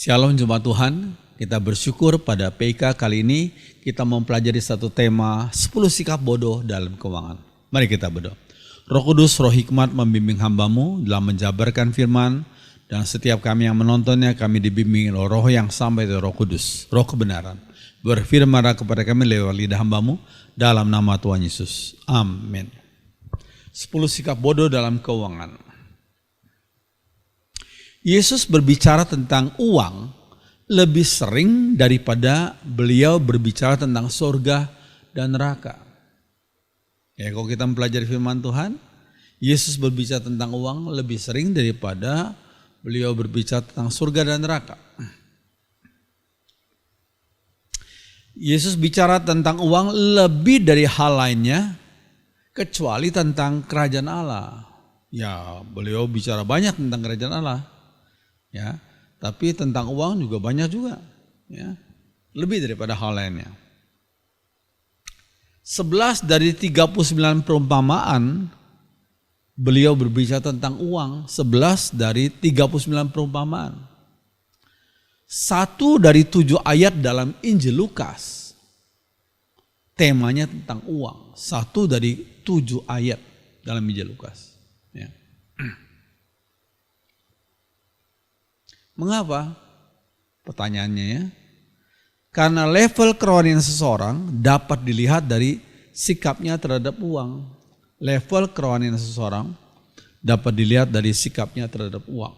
Shalom Jemaat Tuhan, kita bersyukur pada PK kali ini kita mempelajari satu tema 10 sikap bodoh dalam keuangan. Mari kita berdoa. Roh Kudus, Roh Hikmat membimbing hamba-Mu dalam menjabarkan firman, dan setiap kami yang menontonnya kami dibimbing oleh Roh yang sampai dari Roh Kudus, Roh kebenaran. Berfirmanlah kepada kami lewat lidah hamba-Mu dalam nama Tuhan Yesus. Amin. 10 sikap bodoh dalam keuangan. Yesus berbicara tentang uang lebih sering daripada beliau berbicara tentang surga dan neraka. Ya, kalau kita mempelajari firman Tuhan, Yesus berbicara tentang uang lebih sering daripada beliau berbicara tentang surga dan neraka. Yesus bicara tentang uang lebih dari hal lainnya kecuali tentang kerajaan Allah. Ya, beliau bicara banyak tentang kerajaan Allah. Ya, tapi tentang uang juga banyak juga, ya, lebih daripada hal lainnya. 11 dari 39 perumpamaan beliau berbicara tentang uang, 11 dari 39 perumpamaan. 1 dari 7 ayat dalam Injil Lukas temanya tentang uang, 1 dari 7 ayat dalam Injil Lukas. Ya. Mengapa? Pertanyaannya ya. Karena level kerohanian seseorang dapat dilihat dari sikapnya terhadap uang. Level kerohanian seseorang dapat dilihat dari sikapnya terhadap uang.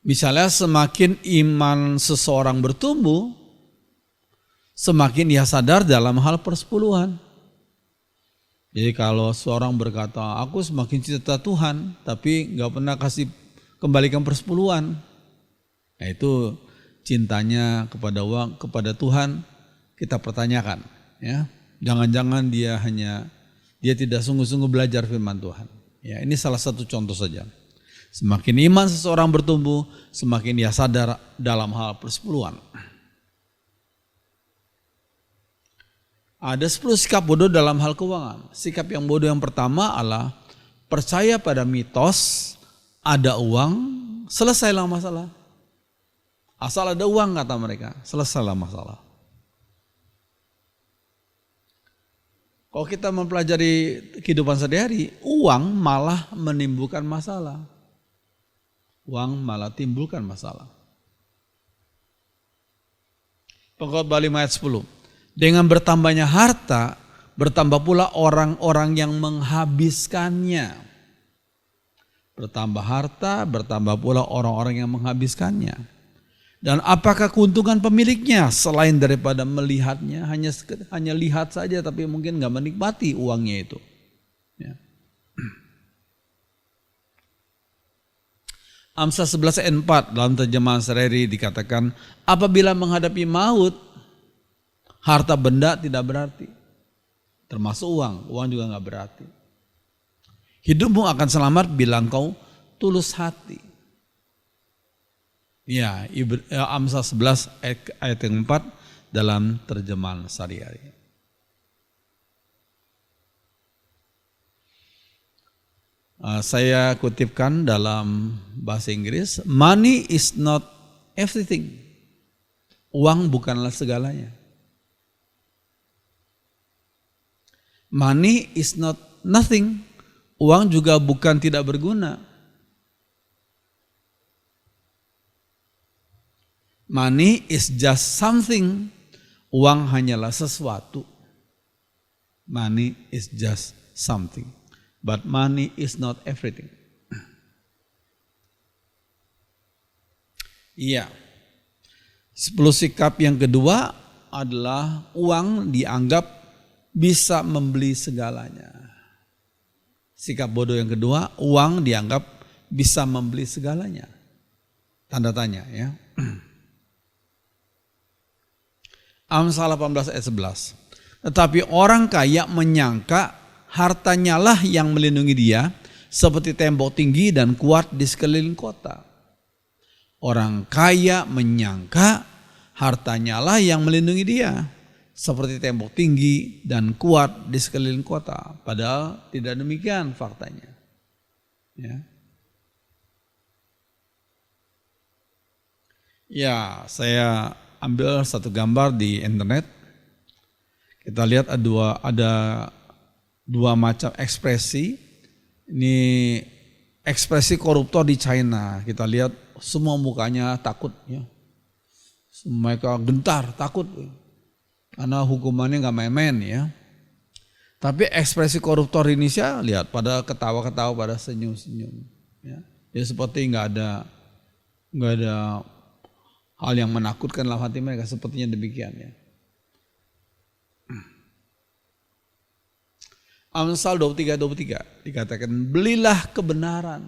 Misalnya semakin iman seseorang bertumbuh, semakin dia sadar dalam hal persepuluhan. Jadi kalau seorang berkata, aku semakin cinta Tuhan, tapi gak pernah kembalikan persepuluhan. Nah itu cintanya kepada uang, kepada Tuhan kita pertanyakan. Ya, jangan-jangan dia tidak sungguh-sungguh belajar firman Tuhan. Ya, ini salah satu contoh saja. Semakin iman seseorang bertumbuh, semakin dia sadar dalam hal persepuluhan. Ada 10 sikap bodoh dalam hal keuangan. Sikap yang bodoh yang pertama adalah percaya pada mitos, ada uang, selesailah masalah. Asal ada uang kata mereka, selesailah masalah. Kalau kita mempelajari kehidupan sehari-hari, uang malah menimbulkan masalah. Uang malah timbulkan masalah. Pengkhotbah 5 ayat 10. Dengan bertambahnya harta, bertambah pula orang-orang yang menghabiskannya. Bertambah harta, bertambah pula orang-orang yang menghabiskannya. Dan apakah keuntungan pemiliknya selain daripada melihatnya, hanya lihat saja tapi mungkin gak menikmati uangnya itu. Ya. Amsal 11 ayat 4 dalam terjemahan sehari-hari dikatakan, apabila menghadapi maut, harta benda tidak berarti, termasuk uang juga nggak berarti. Hidupmu akan selamat bila engkau tulus hati. Ya, Amsal 11 ayat 4 dalam terjemahan sehari-hari. Saya kutipkan dalam bahasa Inggris, money is not everything. Uang bukanlah segalanya. Money is not nothing. Uang juga bukan tidak berguna. Money is just something. Uang hanyalah sesuatu. Money is just something. But money is not everything. Iya. 10 sikap yang kedua adalah uang dianggap bisa membeli segalanya. Sikap bodoh yang kedua, uang dianggap bisa membeli segalanya. Tanda tanya ya. Amsal 18 ayat 11. Tetapi orang kaya menyangka hartanya lah yang melindungi dia, seperti tembok tinggi dan kuat di sekeliling kota. Orang kaya menyangka hartanya lah yang melindungi dia, seperti tembok tinggi dan kuat di sekeliling kota. Padahal tidak demikian faktanya. Ya. Ya, saya ambil satu gambar di internet. Kita lihat ada dua macam ekspresi. Ini ekspresi koruptor di China. Kita lihat semua mukanya takut, ya. Mereka gentar, takut. Karena hukumannya nggak main-main, ya. Tapi ekspresi koruptor di Indonesia, lihat pada ketawa-ketawa, pada senyum-senyum. Ya, ya seperti nggak ada hal yang menakutkan dalam hati mereka, sepertinya demikian, ya. Amsal 23:23 dikatakan, belilah kebenaran.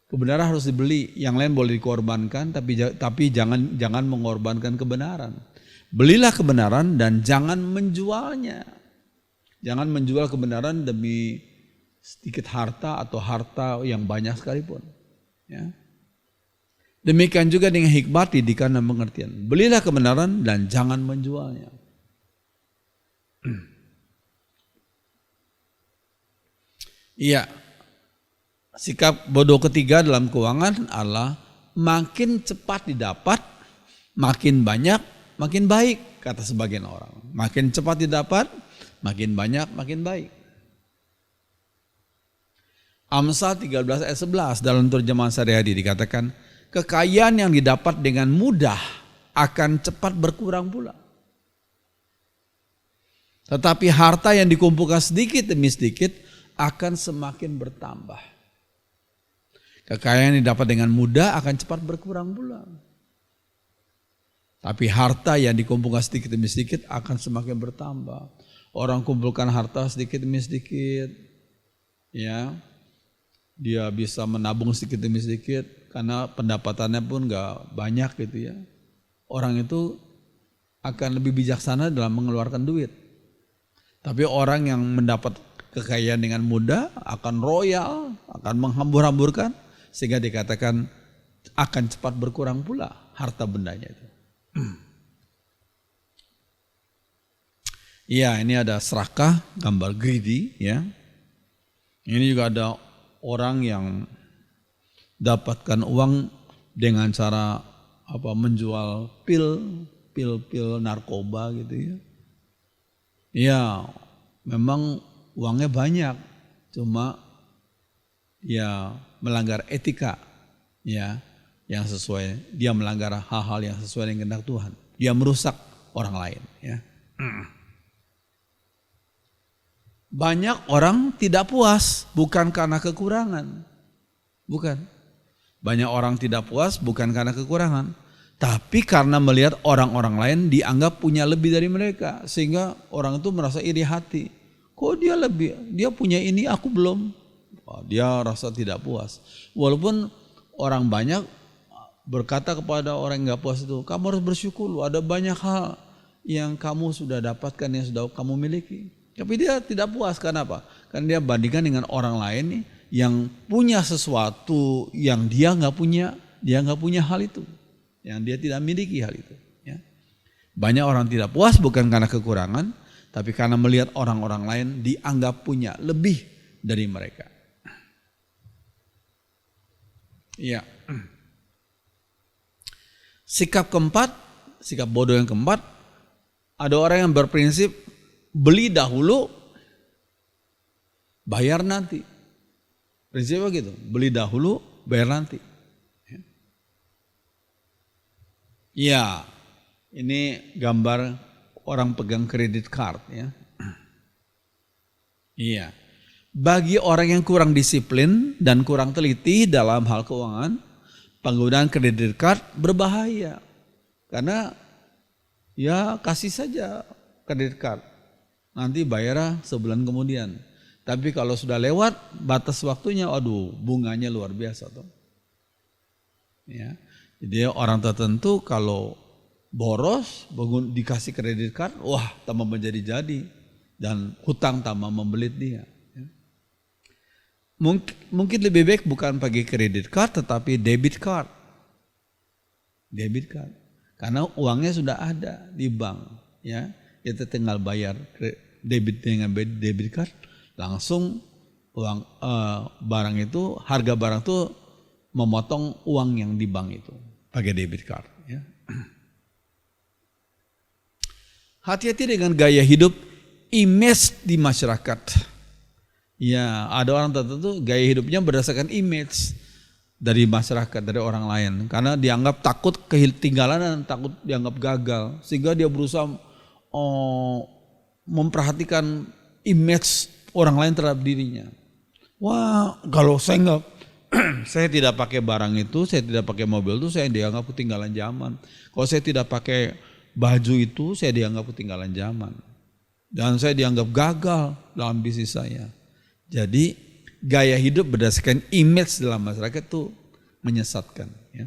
Kebenaran harus dibeli, yang lain boleh dikorbankan, tapi jangan mengorbankan kebenaran. Belilah kebenaran dan jangan menjualnya. Jangan menjual kebenaran demi sedikit harta atau harta yang banyak sekalipun. Ya. Demikian juga dengan hikmat, didikan dan pengertian. Belilah kebenaran dan jangan menjualnya. Iya. Sikap bodoh ketiga dalam keuangan adalah makin cepat didapat, makin banyak, makin baik, kata sebagian orang. Makin cepat didapat, makin banyak, makin baik. Amsal 13 ayat 11 dalam terjemahan Sehari-hari dikatakan, kekayaan yang didapat dengan mudah akan cepat berkurang pula. Tetapi harta yang dikumpulkan sedikit demi sedikit akan semakin bertambah. Kekayaan yang didapat dengan mudah akan cepat berkurang pula. Tapi harta yang dikumpulkan sedikit demi sedikit akan semakin bertambah. Orang kumpulkan harta sedikit demi sedikit, ya, dia bisa menabung sedikit demi sedikit karena pendapatannya pun nggak banyak gitu, ya. Orang itu akan lebih bijaksana dalam mengeluarkan duit. Tapi orang yang mendapat kekayaan dengan mudah akan royal, akan menghambur-hamburkan, sehingga dikatakan akan cepat berkurang pula harta bendanya itu. Ya, ini ada serakah, gambar greedy, ya. Ini juga ada orang yang dapatkan uang dengan cara menjual pil narkoba gitu, ya. Ya, memang uangnya banyak, cuma ya melanggar etika, ya, yang sesuai, dia melanggar hal-hal yang sesuai dengan kehendak Tuhan. Dia merusak orang lain, ya. Banyak orang tidak puas bukan karena kekurangan. Bukan. Banyak orang tidak puas bukan karena kekurangan, tapi karena melihat orang-orang lain dianggap punya lebih dari mereka, sehingga orang itu merasa iri hati. Kok dia lebih, dia punya ini aku belum. Dia rasa tidak puas. Walaupun orang banyak berkata kepada orang yang gak puas itu, kamu harus bersyukur, ada banyak hal yang kamu sudah dapatkan, yang sudah kamu miliki. Tapi dia tidak puas, karena apa? Karena dia bandingkan dengan orang lain nih, yang punya sesuatu yang dia nggak punya hal itu, yang dia tidak miliki hal itu. Ya. Banyak orang tidak puas bukan karena kekurangan, tapi karena melihat orang-orang lain dianggap punya lebih dari mereka. Ya. Sikap keempat, sikap bodoh yang keempat, ada orang yang berprinsip beli dahulu, bayar nanti. Prinsipnya begitu, beli dahulu, bayar nanti. Ya, ini gambar orang pegang kredit card, ya. Iya. Bagi orang yang kurang disiplin dan kurang teliti dalam hal keuangan, penggunaan kredit card berbahaya. Karena ya kasih saja kredit card, nanti bayar sebulan kemudian. Tapi kalau sudah lewat batas waktunya, aduh, bunganya luar biasa tuh. Ya. Jadi orang tertentu kalau boros dikasih kredit card, wah tambah menjadi-jadi, dan hutang tambah membelit dia. Mungkin lebih baik bukan pakai kredit card tetapi debit card. Debit card. Karena uangnya sudah ada di bank, ya. Kita tinggal bayar debit dengan debit card, langsung uang barang itu, harga barang itu memotong uang yang di bank itu pakai debit card, ya. Hati-hati dengan gaya hidup image di masyarakat. Ya, ada orang tertentu gaya hidupnya berdasarkan image dari masyarakat, dari orang lain. Karena dianggap takut ketinggalan dan takut dianggap gagal. Sehingga dia berusaha memperhatikan image orang lain terhadap dirinya. Wah, kalau saya enggak, saya tidak pakai barang itu, saya tidak pakai mobil itu, saya dianggap ketinggalan zaman. Kalau saya tidak pakai baju itu, saya dianggap ketinggalan zaman. Dan saya dianggap gagal dalam bisnis saya. Jadi gaya hidup berdasarkan image dalam masyarakat itu menyesatkan, ya,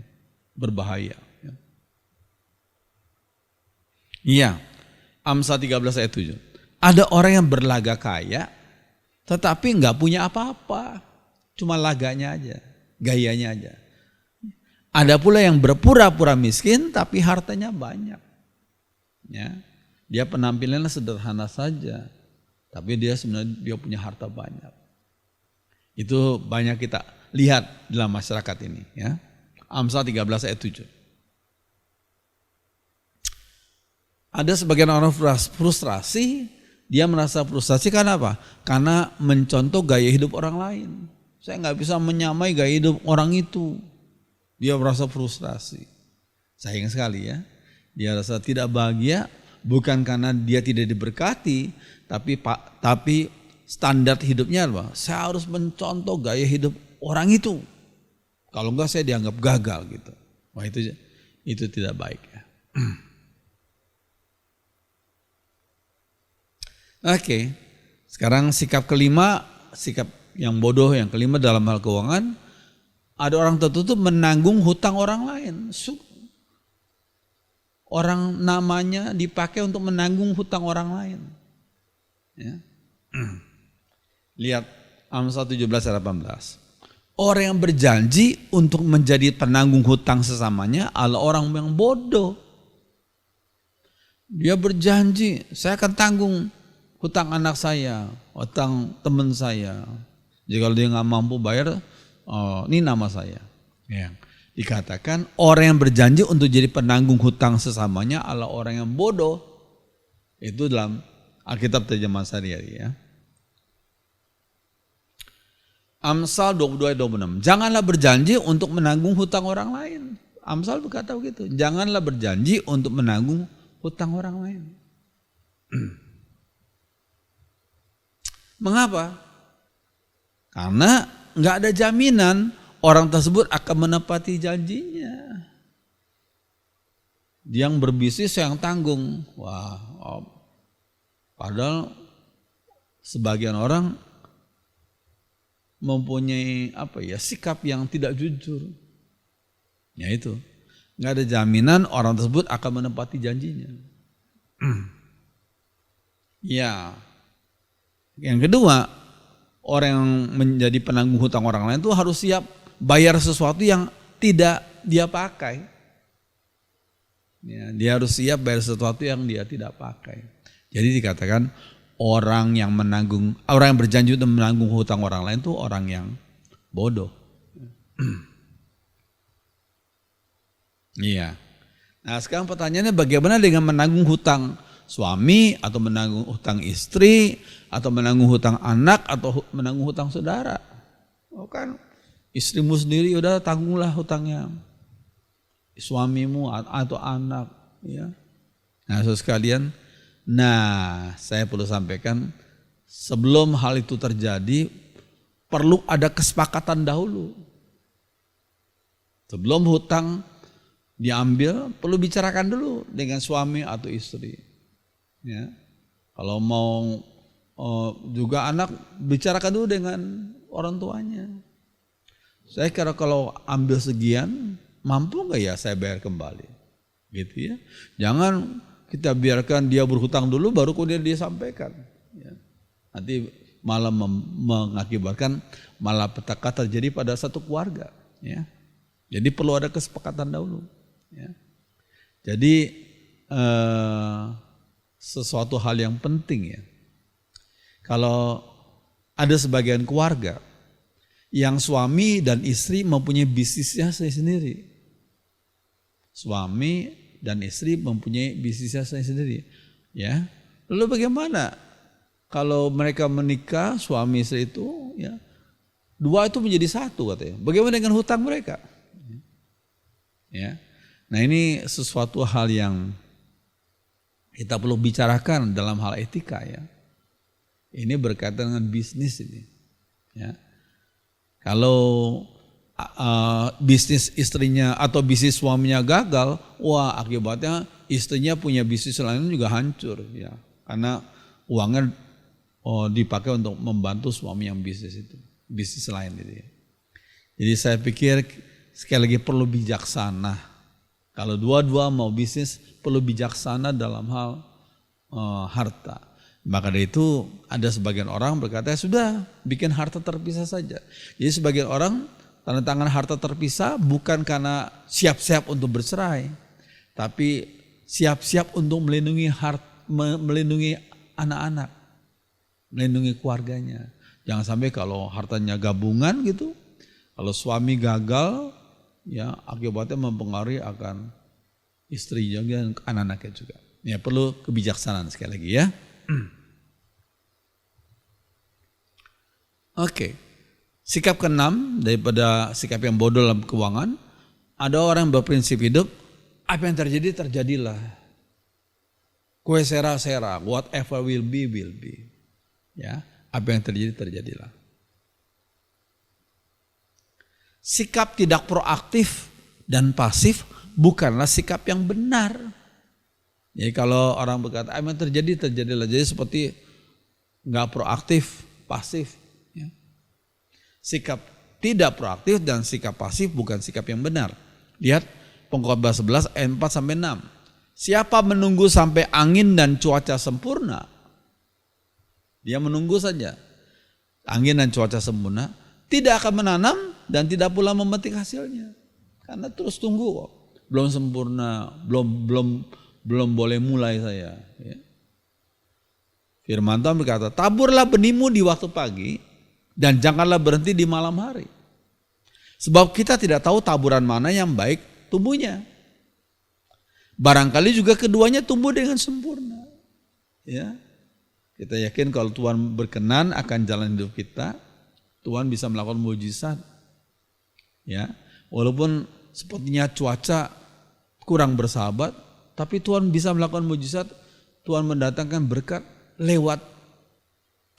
berbahaya. Ya. Iya, Amsal 13 ayat 7. Ada orang yang berlagak kaya, tetapi nggak punya apa-apa, cuma laganya aja, gayanya aja. Ada pula yang berpura-pura miskin, tapi hartanya banyak. Ya, dia penampilannya sederhana saja. Tapi dia sebenarnya dia punya harta banyak. Itu banyak kita lihat dalam masyarakat ini. Ya. Amsal 13 ayat 7. Ada sebagian orang frustrasi, dia merasa frustrasi karena apa? Karena mencontoh gaya hidup orang lain. Saya nggak bisa menyamai gaya hidup orang itu. Dia merasa frustrasi. Sayang sekali ya. Dia rasa tidak bahagia bukan karena dia tidak diberkati, tapi standar hidupnya apa? Saya harus mencontoh gaya hidup orang itu. Kalau enggak saya dianggap gagal gitu. Wah itu tidak baik ya. Oke. Sekarang sikap kelima, sikap yang bodoh yang kelima dalam hal keuangan, ada orang tertutup menanggung hutang orang lain. Orang namanya dipakai untuk menanggung hutang orang lain. Ya. Lihat Amsal 17 ayat 18. Orang yang berjanji untuk menjadi penanggung hutang sesamanya adalah orang yang bodoh. Dia berjanji, saya akan tanggung hutang anak saya, hutang teman saya. Jika dia nggak mampu bayar, ini nama saya. Ya. Dikatakan orang yang berjanji untuk jadi penanggung hutang sesamanya adalah orang yang bodoh. Itu dalam Alkitab terjemahan sehari-hari ya. Amsal 22 ayat 26. Janganlah berjanji untuk menanggung hutang orang lain. Amsal berkata begitu. Janganlah berjanji untuk menanggung hutang orang lain. Mengapa? Karena nggak ada jaminan orang tersebut akan menepati janjinya. Dia yang berbisnis yang tanggung. Wah, padahal sebagian orang mempunyai sikap yang tidak jujur. Ya itu, nggak ada jaminan orang tersebut akan menepati janjinya. Ya, yang kedua, orang yang menjadi penanggung hutang orang lain itu harus siap bayar sesuatu yang tidak dia pakai. Ya, dia harus siap bayar sesuatu yang dia tidak pakai. Jadi dikatakan orang yang berjanji untuk menanggung hutang orang lain itu orang yang bodoh. Iya. Nah sekarang pertanyaannya bagaimana dengan menanggung hutang suami atau menanggung hutang istri atau menanggung hutang anak atau menanggung hutang saudara? Oh kan istrimu sendiri udah tanggunglah hutangnya suamimu atau anak ya. Nah saudara sekalian, saya perlu sampaikan sebelum hal itu terjadi perlu ada kesepakatan dahulu. Sebelum hutang diambil perlu bicarakan dulu dengan suami atau istri. Ya. Kalau mau juga anak bicarakan dulu dengan orang tuanya. Saya kira kalau ambil sekian mampu nggak ya saya bayar kembali, gitu ya. Jangan kita biarkan dia berhutang dulu baru kemudian dia sampaikan. Ya. Nanti malah mengakibatkan malapetaka terjadi pada satu keluarga. Ya. Jadi perlu ada kesepakatan dahulu. Ya. Jadi sesuatu hal yang penting ya. Kalau ada sebagian keluarga yang suami dan istri mempunyai bisnisnya sendiri. Suami dan istri mempunyai bisnisnya sendiri. Ya. Lalu bagaimana kalau mereka menikah suami istri itu ya, dua itu menjadi satu katanya. Bagaimana dengan hutang mereka? Ya. Nah, ini sesuatu hal yang kita perlu bicarakan dalam hal etika ya. Ini berkaitan dengan bisnis ini. Ya. Kalau bisnis istrinya atau bisnis suaminya gagal, wah akibatnya istrinya punya bisnis lain juga hancur ya. Karena uangnya dipakai untuk membantu suami yang bisnis itu, bisnis lain itu ya. Jadi saya pikir sekali lagi perlu bijaksana. Kalau dua-dua mau bisnis perlu bijaksana dalam hal harta. Maka dari itu ada sebagian orang berkata sudah bikin harta terpisah saja. Jadi sebagian orang tanda tangan harta terpisah bukan karena siap-siap untuk bercerai, tapi siap-siap untuk melindungi anak-anak, melindungi keluarganya. Jangan sampai kalau hartanya gabungan gitu, kalau suami gagal, ya akibatnya mempengaruhi akan istri juga dan anak-anaknya juga. Ya perlu kebijaksanaan sekali lagi ya. Oke. Sikap keenam daripada sikap yang bodoh dalam keuangan, ada orang yang berprinsip hidup, apa yang terjadi terjadilah. Kue sera-sera, whatever will be will be. Ya, apa yang terjadi terjadilah. Sikap tidak proaktif dan pasif bukanlah sikap yang benar. Jadi kalau orang berkata apa yang terjadi terjadilah, jadi seperti nggak proaktif, pasif. Ya. Sikap tidak proaktif dan sikap pasif bukan sikap yang benar. Lihat Pengkhotbah 11 ayat 4 sampai 6. Siapa menunggu sampai angin dan cuaca sempurna, dia menunggu saja. Angin dan cuaca sempurna, tidak akan menanam dan tidak pula memetik hasilnya. Karena terus tunggu kok. Belum sempurna, belum boleh mulai saya. Ya. Firman Tuhan berkata, taburlah benihmu di waktu pagi dan janganlah berhenti di malam hari. Sebab kita tidak tahu taburan mana yang baik tumbuhnya. Barangkali juga keduanya tumbuh dengan sempurna. Ya. Kita yakin kalau Tuhan berkenan akan jalan hidup kita, Tuhan bisa melakukan mujizat. Ya, walaupun sepertinya cuaca kurang bersahabat, tapi Tuhan bisa melakukan mujizat. Tuhan mendatangkan berkat lewat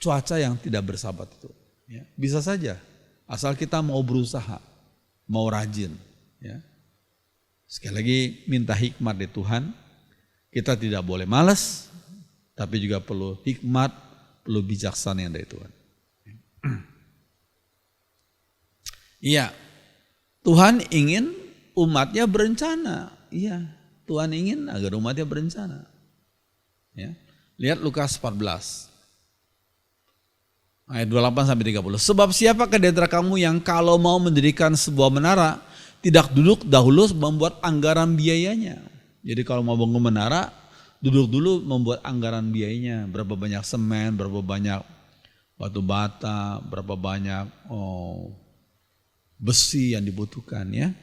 cuaca yang tidak bersahabat itu. Ya, bisa saja, asal kita mau berusaha, mau rajin. Ya. Sekali lagi minta hikmat dari Tuhan. Kita tidak boleh malas, tapi juga perlu hikmat, perlu bijaksana yang dari Tuhan. Iya, Tuhan ingin umatnya berencana. Iya, Tuhan ingin agar umatnya berencana. Ya. Lihat Lukas 14. Ayat 28 sampai 30. Sebab siapakah di antara kamu yang kalau mau mendirikan sebuah menara tidak duduk dahulu membuat anggaran biayanya. Jadi kalau mau bangun menara, duduk dulu membuat anggaran biayanya. Berapa banyak semen, berapa banyak batu bata, berapa banyak besi yang dibutuhkan ya.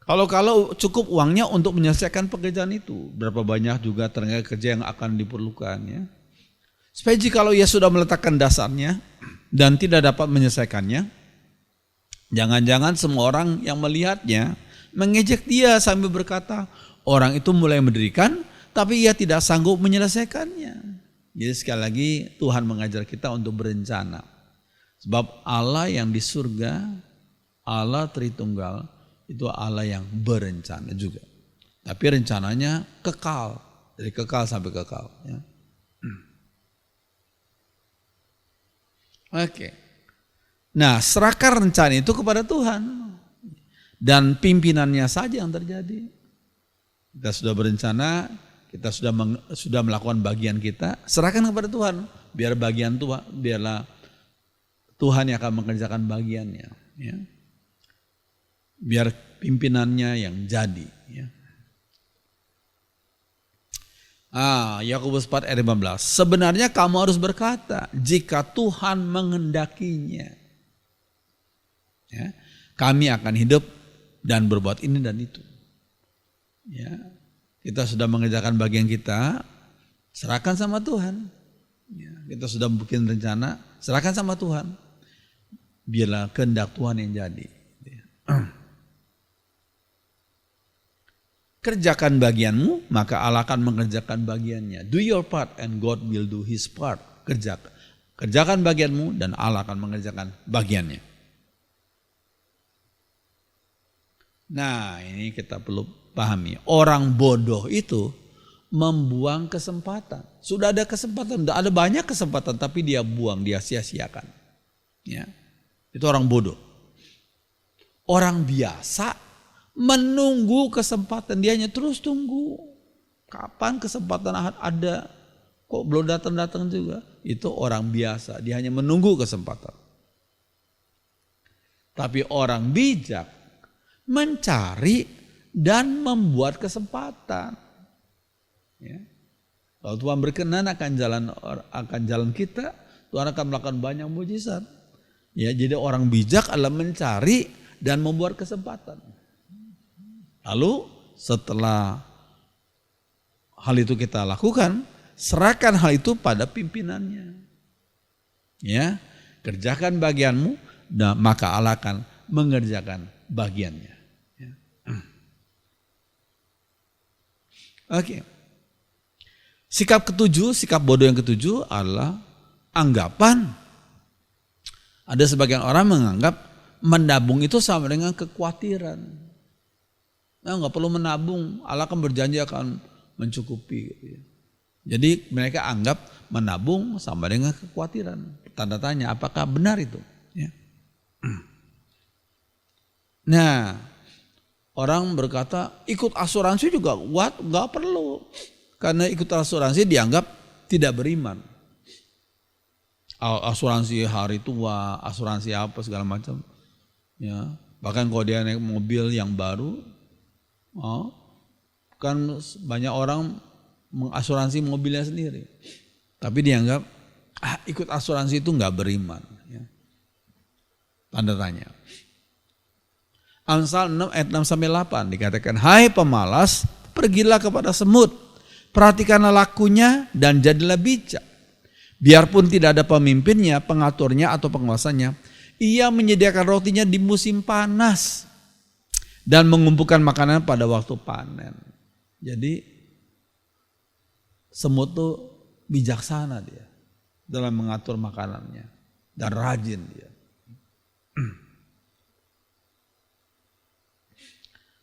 Kalau cukup uangnya untuk menyelesaikan pekerjaan itu, berapa banyak juga tenaga kerja yang akan diperlukan ya. Supaya jikalau ia sudah meletakkan dasarnya dan tidak dapat menyelesaikannya, jangan-jangan semua orang yang melihatnya mengejek dia sambil berkata, orang itu mulai mendirikan tapi ia tidak sanggup menyelesaikannya. Jadi sekali lagi Tuhan mengajar kita untuk berencana. Sebab Allah yang di surga, Allah Tritunggal, itu Allah yang berencana juga. Tapi rencananya kekal, dari kekal sampai kekal. Ya. Oke. Nah, serahkan rencana itu kepada Tuhan dan pimpinannya saja yang terjadi. Kita sudah berencana, kita sudah melakukan bagian kita, serahkan kepada Tuhan. Biar bagian Tuhan, biarlah Tuhan yang akan mengerjakan bagiannya. Ya. Biar pimpinannya yang jadi. Ya. Yakobus 4 ayat 15. Sebenarnya kamu harus berkata, jika Tuhan menghendakinya, ya, kami akan hidup dan berbuat ini dan itu. Ya, kita sudah mengerjakan bagian kita, Serahkan sama Tuhan. Ya, kita sudah bikin rencana, serahkan sama Tuhan. Biarlah kehendak Tuhan yang jadi. Kerjakan bagianmu, maka Allah akan mengerjakan bagiannya. Do your part and God will do his part. Kerjakan bagianmu dan Allah akan mengerjakan bagiannya. Nah, ini kita perlu pahami. Orang bodoh itu membuang kesempatan. Sudah ada kesempatan, sudah ada banyak kesempatan, tapi dia buang, dia sia-siakan. Ya, itu orang bodoh. Orang biasa menunggu kesempatan, dia hanya terus tunggu. Kapan kesempatan ada? Kok belum datang-datang juga? Itu orang biasa, dia hanya menunggu kesempatan. Tapi orang bijak mencari dan membuat kesempatan. Ya. Kalau Tuhan berkenan akan jalan kita, Tuhan akan melakukan banyak mujizat. Ya, jadi orang bijak adalah mencari dan membuat kesempatan. Lalu setelah hal itu kita lakukan, serahkan hal itu pada pimpinannya. Ya, kerjakan bagianmu, dan maka Allah akan mengerjakan bagiannya. Ya. Oke. Sikap ketujuh, sikap bodoh yang ketujuh adalah anggapan. Ada sebagian orang menganggap menabung itu sama dengan kekhawatiran. Nah, nggak perlu menabung, Allah akan berjanji akan mencukupi. Gitu ya. Jadi mereka anggap menabung sama dengan kekhawatiran. Tanda tanya, apakah benar itu? Ya. Nah, orang berkata ikut asuransi juga nggak perlu, karena ikut asuransi dianggap tidak beriman. Asuransi hari tua, asuransi apa segala macam. Ya, bahkan kalau dia naik mobil yang baru, kan banyak orang mengasuransi mobilnya sendiri, tapi dianggap ikut asuransi itu nggak beriman. Ya. Tanda tanya. Amsal 6 ayat 6 sampai 8 dikatakan, hai pemalas, pergilah kepada semut, perhatikanlah lakunya dan jadilah bijak. Biarpun tidak ada pemimpinnya, pengaturnya atau penguasanya, ia menyediakan rotinya di musim panas dan mengumpulkan makanan pada waktu panen. Jadi semut itu bijaksana dia dalam mengatur makanannya dan rajin dia.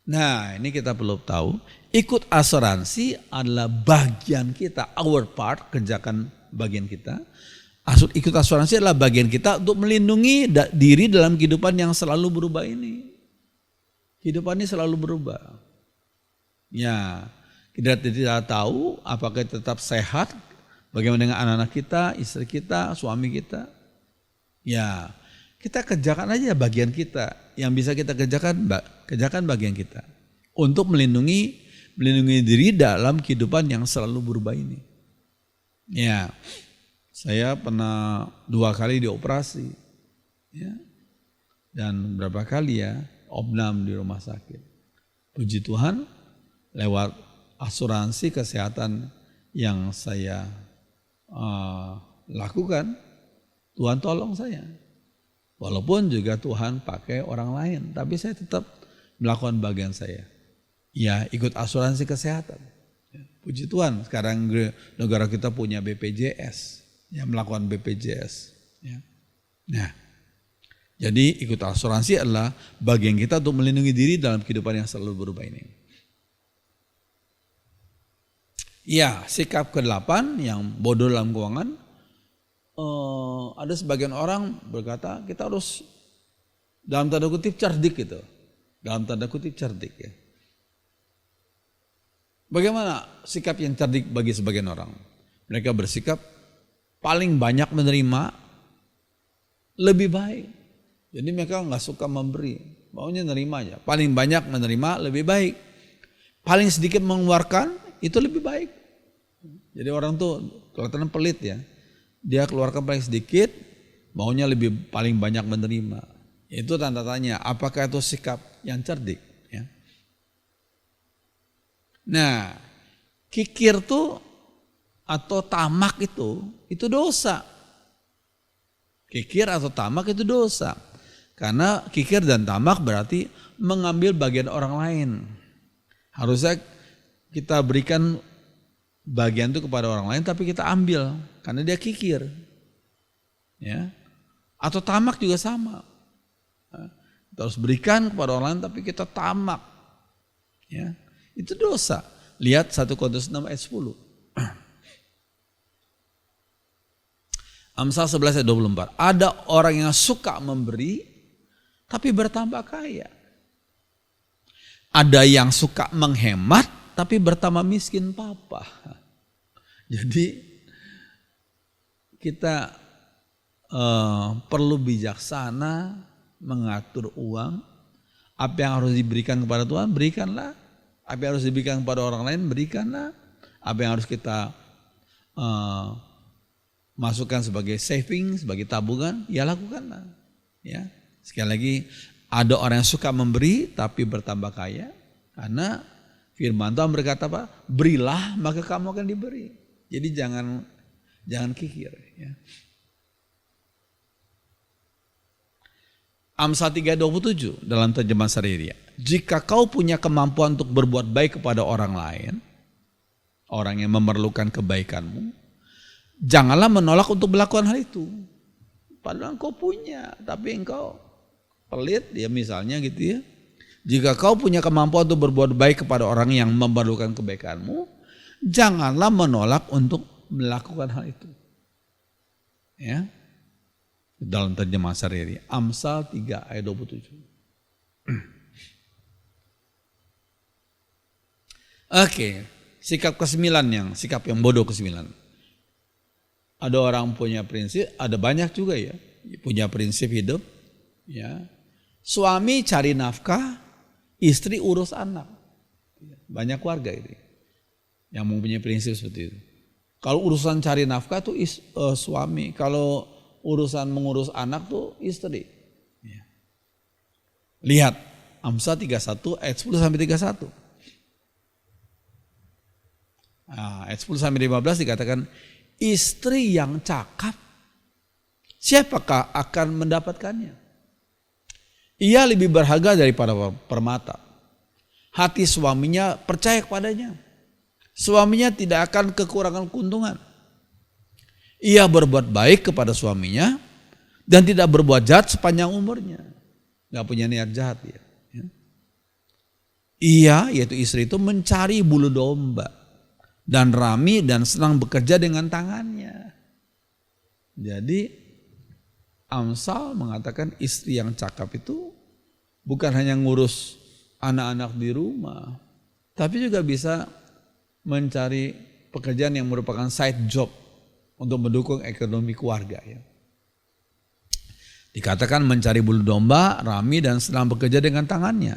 Nah, ini kita perlu tahu, ikut asuransi adalah bagian kita, our part, kerjakan bagian kita. Ikut asuransi adalah bagian kita untuk melindungi diri dalam kehidupan yang selalu berubah ini. Kehidupan ini selalu berubah. Ya, kita tidak tahu apakah tetap sehat, bagaimana dengan anak-anak kita, istri kita, suami kita. Ya, kita kerjakan aja bagian kita. Yang bisa kita kerjakan bagian kita. Untuk melindungi diri dalam kehidupan yang selalu berubah ini. Ya, saya pernah 2 kali dioperasi. Ya, dan berapa kali ya, opnam di rumah sakit. Puji Tuhan, lewat asuransi kesehatan yang saya lakukan, Tuhan tolong saya. Walaupun juga Tuhan pakai orang lain, tapi saya tetap melakukan bagian saya. Ya, ikut asuransi kesehatan. Ya, puji Tuhan, sekarang negara kita punya BPJS, yang melakukan BPJS. Ya. Nah, jadi ikut asuransi adalah bagian kita untuk melindungi diri dalam kehidupan yang selalu berubah ini. Ya, sikap ke-8 yang bodoh dalam keuangan. Ada sebagian orang berkata kita harus dalam tanda kutip cerdik gitu. Dalam tanda kutip cerdik ya. Bagaimana sikap yang cerdik bagi sebagian orang? Mereka bersikap paling banyak menerima lebih baik. Jadi mereka nggak suka memberi, maunya nerima aja. Paling banyak menerima lebih baik. Paling sedikit mengeluarkan itu lebih baik. Jadi orang tuh kelihatan pelit ya. Dia keluarkan paling sedikit, maunya paling banyak menerima. Itu tanda tanya, apakah itu sikap yang cerdik? Ya. Nah, kikir tuh atau tamak itu dosa. Kikir atau tamak itu dosa. Karena kikir dan tamak berarti mengambil bagian orang lain. Harusnya kita berikan bagian itu kepada orang lain tapi kita ambil karena dia kikir. Ya. Atau tamak juga sama. Kita harus berikan kepada orang lain tapi kita tamak. Ya. Itu dosa. Lihat 1 Korintus 6 ayat 10. Amsal 11 ayat 24. Ada orang yang suka memberi tapi bertambah kaya. Ada yang suka menghemat tapi bertambah miskin papa. Jadi kita perlu bijaksana mengatur uang. Apa yang harus diberikan kepada Tuhan, berikanlah. Apa yang harus diberikan kepada orang lain, berikanlah. Apa yang harus kita masukkan sebagai saving, sebagai tabungan, ya lakukanlah. Ya. Sekali lagi, ada orang yang suka memberi tapi bertambah kaya. Karena firman Tuhan berkata apa? Berilah maka kamu akan diberi. Jadi jangan kikir. Ya. Amsal 3:27 dalam terjemahan Sareria. Jika kau punya kemampuan untuk berbuat baik kepada orang lain, orang yang memerlukan kebaikanmu, janganlah menolak untuk melakukan hal itu. Padahal engkau punya, tapi engkau pelit, ya misalnya gitu ya. Jika kau punya kemampuan untuk berbuat baik kepada orang yang memerlukan kebaikanmu, janganlah menolak untuk melakukan hal itu. Ya. Dalam terjemahan Sareria, Amsal 3 ayat 27. Oke, sikap ke-9 sikap yang bodoh ke-9. Ada orang punya prinsip, ada banyak juga ya, punya prinsip hidup. Ya. Suami cari nafkah, istri urus anak. Banyak keluarga itu yang mempunyai prinsip seperti itu. Kalau urusan cari nafkah tuh suami, kalau urusan mengurus anak tuh istri. Ya. Lihat Amsal 31 ayat 10 sampai 31. Nah, ayat 10 sampai 15 dikatakan, istri yang cakap, siapakah akan mendapatkannya? Ia lebih berharga daripada permata. Hati suaminya percaya kepadanya. Suaminya tidak akan kekurangan keuntungan. Ia berbuat baik kepada suaminya dan tidak berbuat jahat sepanjang umurnya. Gak punya niat jahat ya. Ia, yaitu istri itu, mencari bulu domba dan rami dan senang bekerja dengan tangannya. Jadi Amsal mengatakan istri yang cakap itu bukan hanya ngurus anak-anak di rumah, tapi juga bisa mencari pekerjaan yang merupakan side job untuk mendukung ekonomi keluarga. Ya. Dikatakan mencari bulu domba, rami dan senang bekerja dengan tangannya.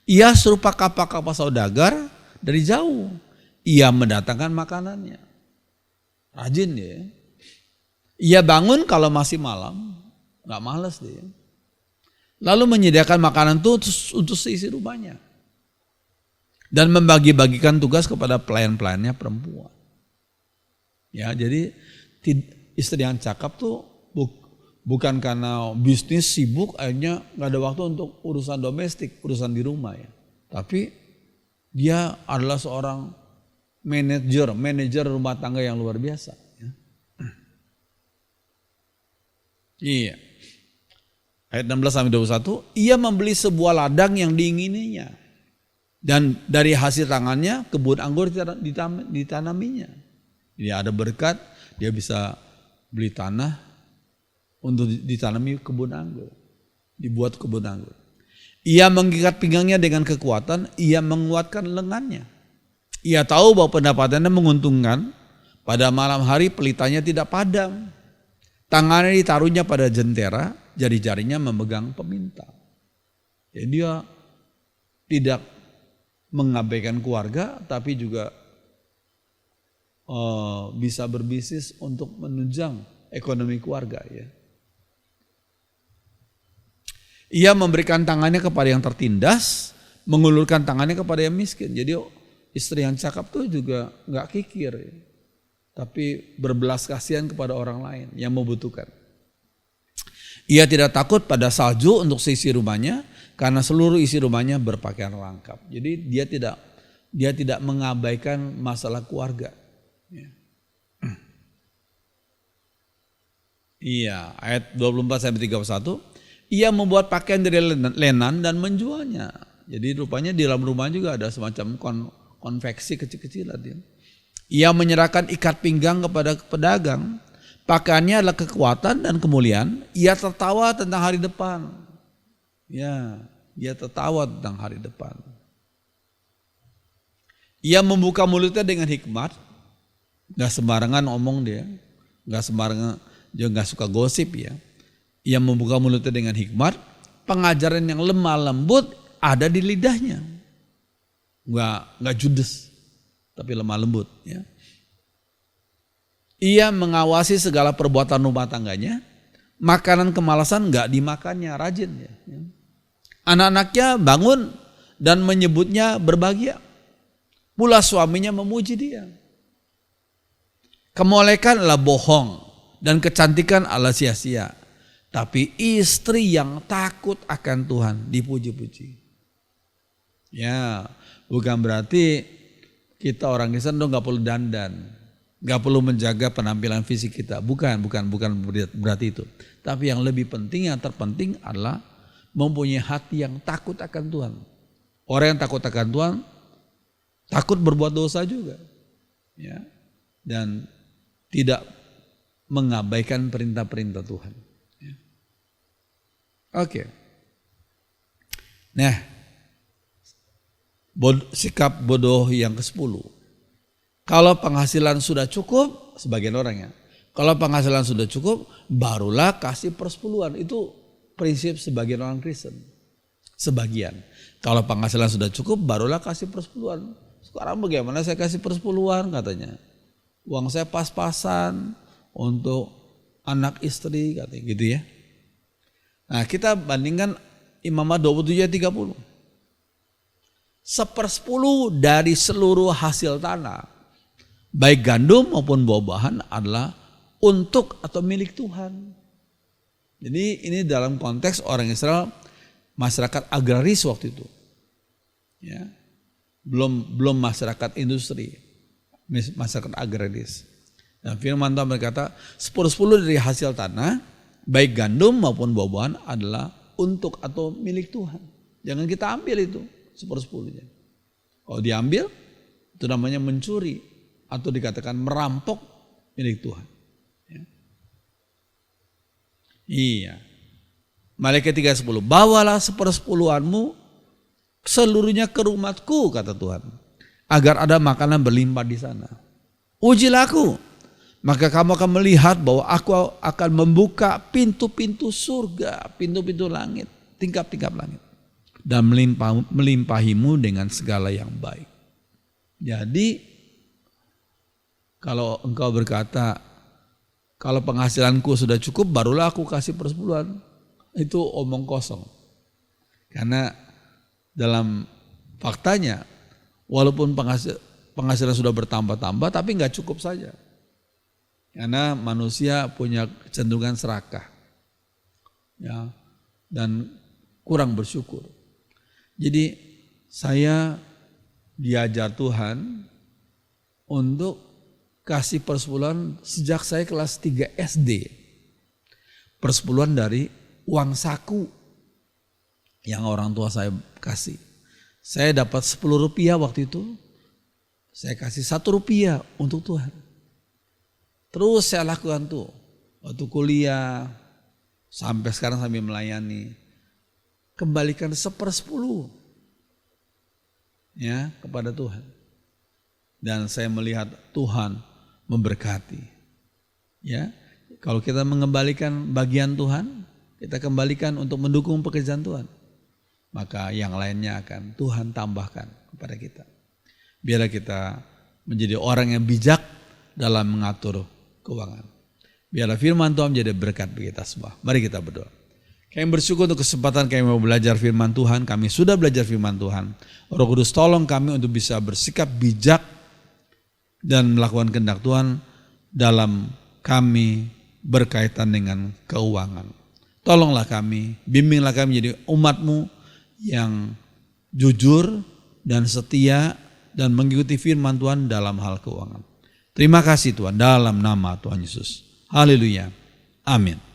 Ia serupa kapal-kapal saudagar dari jauh. Ia mendatangkan makanannya. Rajin dia. Ia bangun kalau masih malam, nggak malas dia. Lalu menyediakan makanan itu untuk seisi rumahnya. Dan membagi-bagikan tugas kepada pelayan-pelayannya perempuan. Ya, jadi istri yang cakap tuh bukan karena bisnis sibuk akhirnya nggak ada waktu untuk urusan domestik, urusan di rumah ya. Tapi dia adalah seorang manajer rumah tangga yang luar biasa. Ya. Iya. Ayat 16 sampai 21, ia membeli sebuah ladang yang diingininya. Dan dari hasil tangannya kebun anggur ditanaminya. Jadi ada berkat, dia bisa beli tanah untuk ditanami kebun anggur. Dibuat kebun anggur. Ia mengikat pinggangnya dengan kekuatan, ia menguatkan lengannya. Ia tahu bahwa pendapatannya menguntungkan, pada malam hari pelitanya tidak padam. Tangannya ditaruhnya pada jentera, jari-jarinya memegang pemintal. Jadi dia tidak mengabaikan keluarga, tapi juga bisa berbisnis untuk menunjang ekonomi keluarga. Ya. Ia memberikan tangannya kepada yang tertindas, mengulurkan tangannya kepada yang miskin. Jadi istri yang cakap tuh juga nggak kikir. Ya. tapi berbelas kasihan kepada orang lain yang membutuhkan. Ia tidak takut pada salju untuk seisi rumahnya, karena seluruh isi rumahnya berpakaian lengkap. Jadi dia tidak mengabaikan masalah keluarga. Iya, ayat 24 sampai 31. Ia membuat pakaian dari lenan dan menjualnya. Jadi rupanya di dalam rumah juga ada semacam konveksi kecil-kecilan dia. Ia menyerahkan ikat pinggang kepada pedagang. Pakaiannya adalah kekuatan dan kemuliaan. Ia tertawa tentang hari depan. Ya, dia tertawa tentang hari depan. Ia membuka mulutnya dengan hikmat. Gak sembarangan omong dia. Gak sembarangan, dia gak suka gosip ya. Ia membuka mulutnya dengan hikmat. Pengajaran yang lemah lembut ada di lidahnya. Gak judes, tapi lemah lembut ya. Ia mengawasi segala perbuatan rumah tangganya. Makanan kemalasan gak dimakannya, rajin ya. Anak-anaknya bangun dan menyebutnya berbahagia. Pula suaminya memuji dia. Kemolekan adalah bohong dan kecantikan adalah sia-sia. Tapi istri yang takut akan Tuhan dipuji-puji. Ya, bukan berarti kita orang Kristen dong gak perlu dandan, gak perlu menjaga penampilan fisik kita. Bukan berarti itu. Tapi yang lebih penting, yang terpenting adalah mempunyai hati yang takut akan Tuhan. Orang yang takut akan Tuhan takut berbuat dosa juga, ya, dan tidak mengabaikan perintah-perintah Tuhan. Ya. Oke. Nah, sikap bodoh yang ke-10. Kalau penghasilan sudah cukup, sebagian orang ya, kalau penghasilan sudah cukup, barulah kasih persepuluhan. Itu prinsip sebagian orang Kristen. Sebagian. Kalau penghasilan sudah cukup, barulah kasih persepuluhan. Sekarang bagaimana saya kasih persepuluhan katanya. Uang saya pas-pasan untuk anak istri katanya gitu ya. Nah kita bandingkan Imamat 27 ayat 30. 1/10 dari seluruh hasil tanah, baik gandum maupun buah-buahan adalah untuk atau milik Tuhan. Jadi ini dalam konteks orang Israel, masyarakat agraris waktu itu. Ya. Belum masyarakat industri, masyarakat agraris. Dan firman Tuhan berkata, 1/10 dari hasil tanah, baik gandum maupun buah-buahan adalah untuk atau milik Tuhan. Jangan kita ambil itu 1/10-nya. Kalau diambil, itu namanya mencuri atau dikatakan merampok milik Tuhan. Ya. Iya. Malaikat 3:10, bawalah 1/10-anmu seluruhnya ke rumahku, kata Tuhan, agar ada makanan berlimpah di sana. Ujilah aku, maka kamu akan melihat bahwa aku akan membuka pintu-pintu surga, pintu-pintu langit, tingkap-tingkap langit, dan melimpahimu dengan segala yang baik. Jadi kalau engkau berkata, kalau penghasilanku sudah cukup, barulah aku kasih persepuluhan, itu omong kosong. Karena dalam faktanya, walaupun penghasilan sudah bertambah-tambah, tapi nggak cukup saja. Karena manusia punya kecenderungan serakah, ya, dan kurang bersyukur. Jadi saya diajar Tuhan untuk kasih persepuluhan sejak saya kelas 3 SD. Persepuluhan dari uang saku yang orang tua saya kasih. Saya dapat 10 rupiah waktu itu, saya kasih 1 rupiah untuk Tuhan. Terus saya lakukan tuh, waktu kuliah, sampai sekarang sambil melayani. Kembalikan 1/10 ya kepada Tuhan. Dan saya melihat Tuhan memberkati. Ya, kalau kita mengembalikan bagian Tuhan, kita kembalikan untuk mendukung pekerjaan Tuhan, maka yang lainnya akan Tuhan tambahkan kepada kita. Biarlah kita menjadi orang yang bijak dalam mengatur keuangan. Biarlah firman Tuhan menjadi berkat bagi kita semua. Mari kita berdoa. Kami bersyukur untuk kesempatan kami mau belajar firman Tuhan. Kami sudah belajar firman Tuhan. Roh Kudus tolong kami untuk bisa bersikap bijak dan melakukan kehendak Tuhan dalam kami berkaitan dengan keuangan. Tolonglah kami, bimbinglah kami jadi umat-Mu yang jujur dan setia dan mengikuti firman Tuhan dalam hal keuangan. Terima kasih Tuhan, dalam nama Tuhan Yesus. Haleluya. Amin.